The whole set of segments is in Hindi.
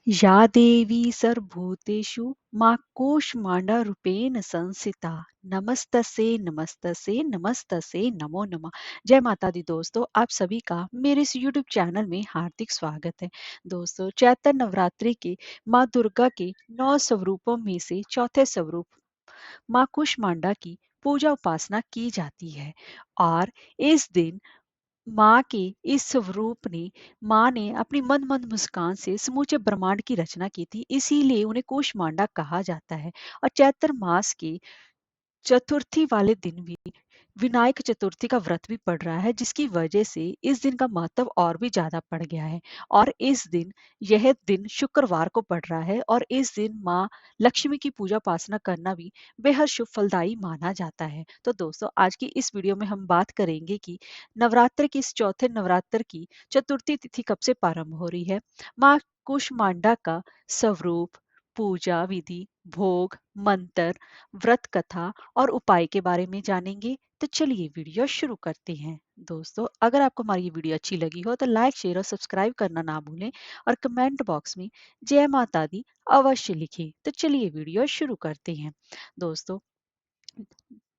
या देवी सर्वभूतेषु मां कूष्मांडा रूपेण संस्थिता। नमस्तसे नमस्तसे नमस्तसे नमो नमः। जय माता दी दोस्तों, आप सभी का मेरे इस यूट्यूब चैनल में हार्दिक स्वागत है। दोस्तों, चैत्र नवरात्रि के माँ दुर्गा के 9 स्वरूपों में से चौथे स्वरूप माँ कूष्मांडा की पूजा उपासना की जाती है। और इस दिन माँ के इस स्वरूप ने माँ ने अपनी मंद मंद मुस्कान से समूचे ब्रह्मांड की रचना की थी, इसीलिए उन्हें कूष्मांडा कहा जाता है। और चैत्र मास की चतुर्थी वाले दिन भी विनायक चतुर्थी का व्रत भी पड़ रहा है, जिसकी वजह से इस दिन का महत्व और भी ज्यादा बढ़ गया है। और इस दिन यह दिन शुक्रवार को पड़ रहा है, और इस दिन माँ लक्ष्मी की पूजा उपासना करना भी बेहद शुभ फलदायी माना जाता है। तो दोस्तों, आज की इस वीडियो में हम बात करेंगे कि नवरात्र की इस चौथे नवरात्र की चतुर्थी तिथि कब से प्रारंभ हो रही है, माँ कुष्मांडा का स्वरूप, पूजा विधि, भोग, मंत्र, व्रत कथा और उपाय के बारे में जानेंगे। तो चलिए वीडियो शुरू करते हैं। दोस्तों, अगर आपको हमारी ये वीडियो अच्छी लगी हो तो लाइक शेयर और सब्सक्राइब करना ना भूलें, और कमेंट बॉक्स में जय माता दी अवश्य लिखें। तो चलिए वीडियो शुरू करते हैं। दोस्तों,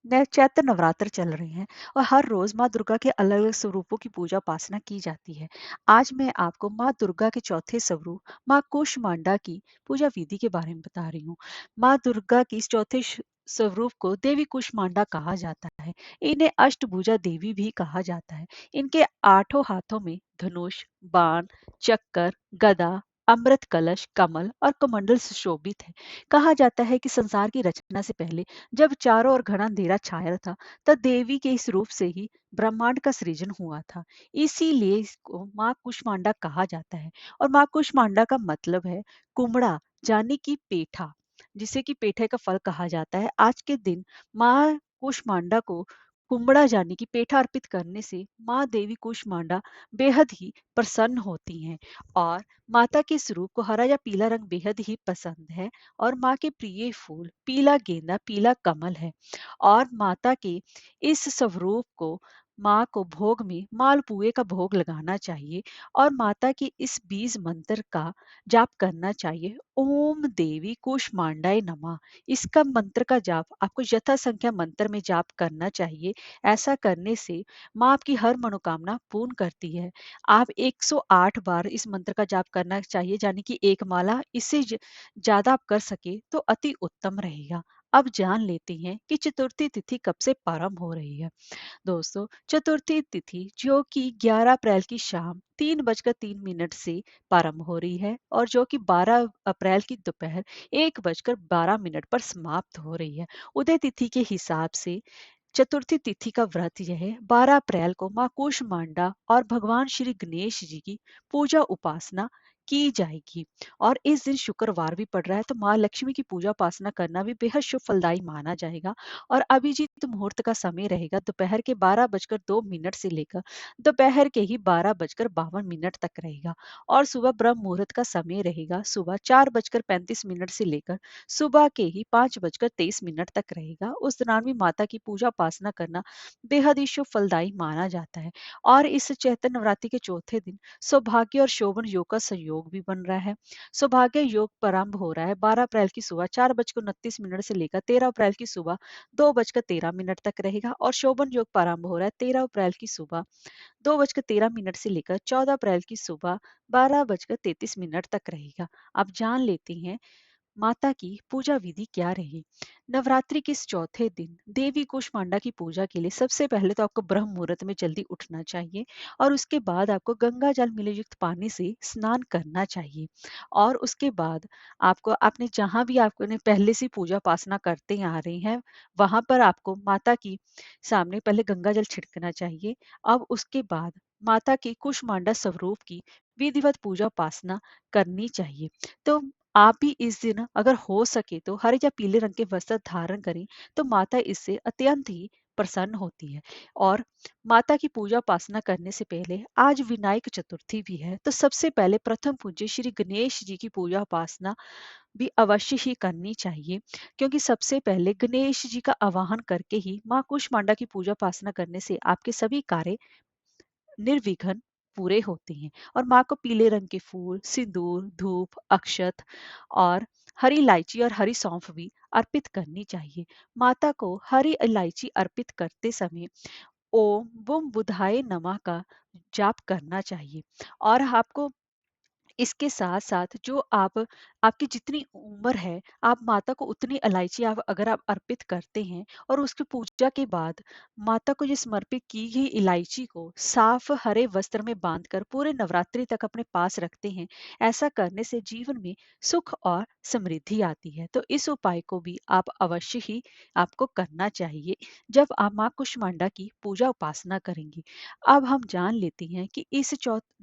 चैत्र नवरात्र चल रहे हैं, और हर रोज माँ दुर्गा के अलग अलग स्वरूपों की पूजा उपासना की जाती है। आज मैं आपको माँ दुर्गा के चौथे स्वरूप माँ कूष्मांडा की पूजा विधि के बारे में बता रही हूँ। माँ दुर्गा की इस चौथे स्वरूप को देवी कूष्मांडा कहा जाता है। इन्हें अष्टभुजा देवी भी कहा जाता है। इनके 8 हाथों में धनुष, बाण, चक्कर, गदा, अमृत कलश, कमल और कमंडल सुशोभित है। कहा जाता है कि संसार की रचना से पहले जब चारों ओर घना अंधेरा छाया था, तब देवी के इस रूप से ही ब्रह्मांड का सृजन हुआ था। इसीलिए इसको माँ कुष्मांडा कहा जाता है। और माँ कुष्मांडा का मतलब है कुमड़ा, यानी कि पेठा, जिसे कि पेठे का फल कहा जाता है। आज के दिन माँ कुष्मांडा को कुमड़ा यानी कि पेठा अर्पित करने से माँ देवी कुष्मांडा बेहद ही प्रसन्न होती हैं। और माता के स्वरूप को हरा या पीला रंग बेहद ही पसंद है। और माँ के प्रिय फूल पीला गेंदा, पीला कमल है। और माता के इस स्वरूप को माँ को भोग में मालपुए का भोग लगाना चाहिए, और माता के इस बीज मंत्र का जाप करना चाहिए। ओम देवी कुष्मांडाय नमः। इसका मंत्र का जाप आपको यथा संख्या मंत्र में जाप करना चाहिए। ऐसा करने से माँ आपकी हर मनोकामना पूर्ण करती है। आप 108 बार इस मंत्र का जाप करना चाहिए, यानी कि एक माला। इससे ज्यादा आप कर सके तो अति उत्तम रहेगा। अब जान लेते हैं कि चतुर्थी तिथि कब से प्रारंभ हो रही है। दोस्तों, चतुर्थी तिथि जो कि 11 अप्रैल की शाम 3:03 से प्रारंभ हो रही है, और जो कि 12 अप्रैल की दोपहर 1:12 पर समाप्त हो रही है। उदय तिथि के हिसाब से चतुर्थी तिथि का व्रत यह 12 अप्रैल को माँ कूष्मांडा और भगवान श्री गणेश जी की पूजा उपासना की जाएगी। और इस दिन शुक्रवार भी पड़ रहा है, तो माँ लक्ष्मी की पूजा उपासना करना भी बेहद शुभ फलदायी माना जाएगा। और अभिजीत मुहूर्त का समय रहेगा दोपहर के 12:02 से लेकर दोपहर के ही 12:52 तक रहेगा। और सुबह ब्रह्म मुहूर्त का समय रहेगा सुबह 4:35 से लेकर सुबह के ही 5:23 तक रहेगा। उस दौरान भी माता की पूजा उपासना करना बेहद ही शुभ फलदायी माना जाता है। और इस चैत्र नवरात्रि के चौथे दिन सौभाग्य और शोभन योग का संयोग भी बन रहा है। सौभाग्य योग प्रारंभ हो रहा है 12 अप्रैल की सुबह 4:29 से लेकर 13 अप्रैल की सुबह 2:13 तक रहेगा। और शोभन योग प्रारंभ हो रहा है 13 अप्रैल की सुबह 2:13 से लेकर 14 अप्रैल की सुबह 12:33 तक रहेगा। आप जान लेते हैं माता की पूजा विधि क्या रही। नवरात्रि के इस चौथे दिन देवी कुष्मांडा की पूजा के लिए सबसे पहले तो आपको ब्रह्म मुहूर्त में जल्दी उठना चाहिए, और उसके बाद आपको गंगा जल मिले युक्त पानी से स्नान करना चाहिए। और उसके बाद आपको आपने जहां भी आपने पहले से पूजा उपासना करते आ रहे हैं, वहां पर आपको माता की सामने पहले गंगा जल छिड़कना चाहिए। अब उसके बाद माता के कुष्मांडा स्वरूप की विधिवत पूजा उपासना करनी चाहिए। तो आप भी इस दिन अगर हो सके तो हरे या पीले रंग के वस्त्र धारण करें, तो माता इससे अत्यंत ही प्रसन्न होती है। और माता की पूजा उपासना करने से पहले आज विनायक चतुर्थी भी है, तो सबसे पहले प्रथम पूज्य श्री गणेश जी की पूजा उपासना भी अवश्य ही करनी चाहिए। क्योंकि सबसे पहले गणेश जी का आवाहन करके ही माँ कुष्मांडा की पूजा उपासना करने से आपके सभी कार्य निर्विघ्न पूरे होते हैं। और माँ को पीले रंग के फूल, सिंदूर, धूप, अक्षत और हरी इलायची और हरी सौंफ भी अर्पित करनी चाहिए। माता को हरी इलायची अर्पित करते समय ओम बुम बुधाय नमः का जाप करना चाहिए। और आपको इसके साथ-साथ जो आप आपकी जितनी उम्र है, आप माता को उतनी इलायची आप अगर आप अर्पित करते हैं और उसकी पूजा के बाद माता को ये समर्पित की गई इलायची को साफ हरे वस्त्र में बांधकर पूरे नवरात्रि तक अपने पास रखते हैं, ऐसा करने से जीवन में सुख और समृद्धि आती है। तो इस उपाय को भी आप अवश्य ही आपको करना चाहिए, जब आप माँ कुष्मांडा की पूजा उपासना करेंगे। अब हम जान लेते हैं कि इस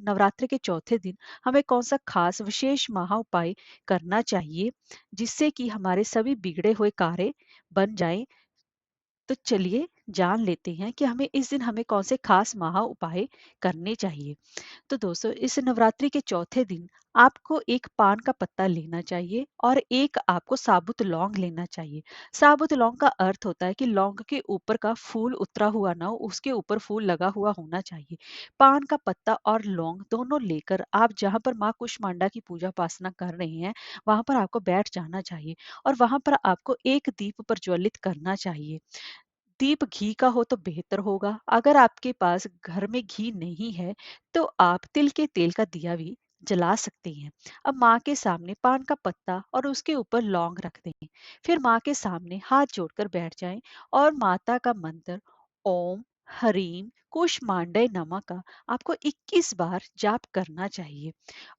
नवरात्रि के चौथे दिन हमें कौन-सा खास विशेष महा उपाय करना चाहिए, जिससे कि हमारे सभी बिगड़े हुए कार्य बन जाएँ। तो चलिए जान लेते हैं कि हमें कौन से खास महा उपाय करने चाहिए। तो दोस्तों, इस नवरात्रि के चौथे दिन आपको एक पान का पत्ता लेना चाहिए और एक आपको साबुत लौंग लेना चाहिए। साबुत लौंग का अर्थ होता है कि लौंग के ऊपर का फूल उतरा हुआ ना हो, उसके ऊपर फूल लगा हुआ होना चाहिए। पान का पत्ता और लौंग दोनों लेकर आप जहाँ पर माँ कुष्मांडा की पूजा उपासना कर रहे हैं, वहां पर आपको बैठ जाना चाहिए और वहां पर आपको एक दीप प्रज्वलित करना चाहिए। दीप घी का हो तो बेहतर होगा। अगर आपके पास घर में घी नहीं है, तो आप तिल के तेल का दिया भी जला सकते हैं। अब माँ के सामने पान का पत्ता और उसके ऊपर लौंग रख दें। फिर माँ के सामने हाथ जोड़कर बैठ जाएं और माता का मंत्र ओम हरीम कुष्मांडे नमः का आपको 21 बार जाप करना चाहिए।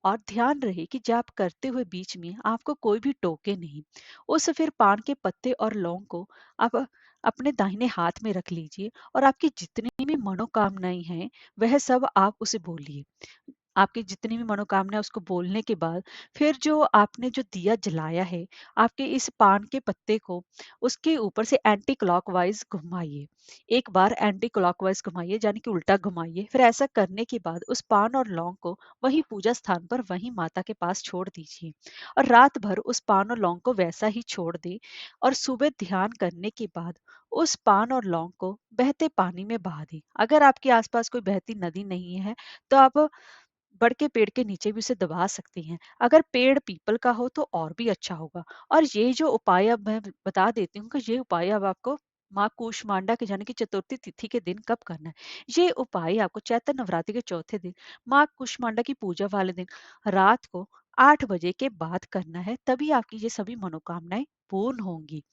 और ध्यान रहे कि जाप करते हुए बीच में आपको कोई भी टोके नहीं। उस फिर पान के पत्ते और लौंग को आप अपने दाहिने हाथ में रख लीजिए और आपकी जितनी भी मनोकामनाएं हैं, वह सब आप उसे बोलिए। आपकी जितनी भी मनोकामना है उसको बोलने के बाद फिर जो आपने जो दिया जलाया है, आपके इस पान के पत्ते को उसके ऊपर से एंटी क्लॉकवाइज घुमाइए। एक बार एंटी क्लॉकवाइज घुमाइए, यानी कि उल्टा घुमाइए। फिर ऐसा करने के बाद उस पान और लौंग को वही पूजा स्थान पर वही माता के पास छोड़ दीजिए और रात भर उस पान और लौंग को वैसा ही छोड़ दें। और सुबह ध्यान करने के बाद उस पान और लौंग को बहते पानी में बहा दें। अगर आपके आसपास कोई बहती नदी नहीं है, तो आप बड़ के पेड़ के नीचे भी उसे दबा सकती हैं। अगर पेड़ पीपल का हो तो और भी अच्छा होगा। और ये जो उपाय अब मैं बता देती हूँ कि ये उपाय अब आपको माँ कूष्मांडा के यानी कि चतुर्थी तिथि के दिन कब करना है। ये उपाय आपको चैत्र नवरात्रि के चौथे दिन माँ कूष्मांडा की पूजा वाले दिन रात को 8 बजे के बाद करना है, तभी आपकी ये सभी मनोकामनाएं पूर्ण होंगी।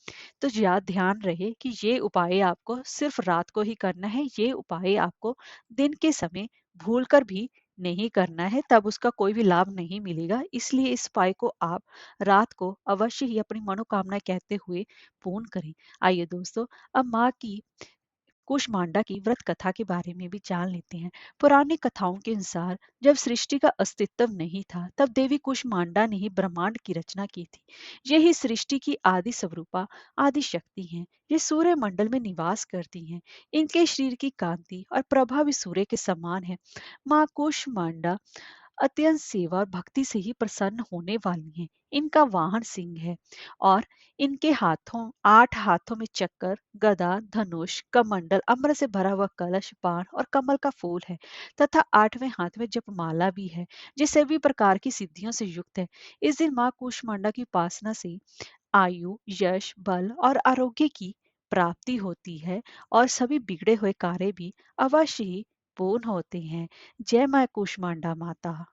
तो याद ध्यान रहे कि ये उपाय आपको सिर्फ रात को ही करना है। ये उपाय आपको दिन के समय भूलकर भी नहीं करना है, तब उसका कोई भी लाभ नहीं मिलेगा। इसलिए इस उपाय को आप रात को अवश्य ही अपनी मनोकामना कहते हुए पूर्ण करें। आइए दोस्तों, अब माँ की कुष्मांडा की व्रत कथा के बारे में भी जान लेते हैं। पुरानी कथाओं के अनुसार जब सृष्टि का अस्तित्व नहीं था, तब देवी कुष्मांडा ने ही ब्रह्मांड की रचना की थी। यही सृष्टि की आदि स्वरूपा, आदि शक्ति हैं। ये सूर्य मंडल में निवास करती हैं। इनके शरीर की कांति और प्रभा भी सूर्य के समान है। माँ कुष्मांडा अत्यंत सेवा और भक्ति से ही प्रसन्न होने वाली हैं। इनका वाहन सिंह है और इनके हाथों 8 हाथों में चक्र, गदा, धनुष, कमंडल, अम्र से भरा हुआ कलश, बाण और कमल का फूल है तथा 8वें हाथ में जपमाला भी है, जो सभी प्रकार की सिद्धियों से युक्त है। इस दिन माँ कूष्मांडा की उपासना से आयु, यश, बल और आरोग्य की प्राप्ति होती है और सभी बिगड़े हुए कार्य भी अवश्य ही पूर्ण होते हैं। जय माँ कूष्मांडा माता।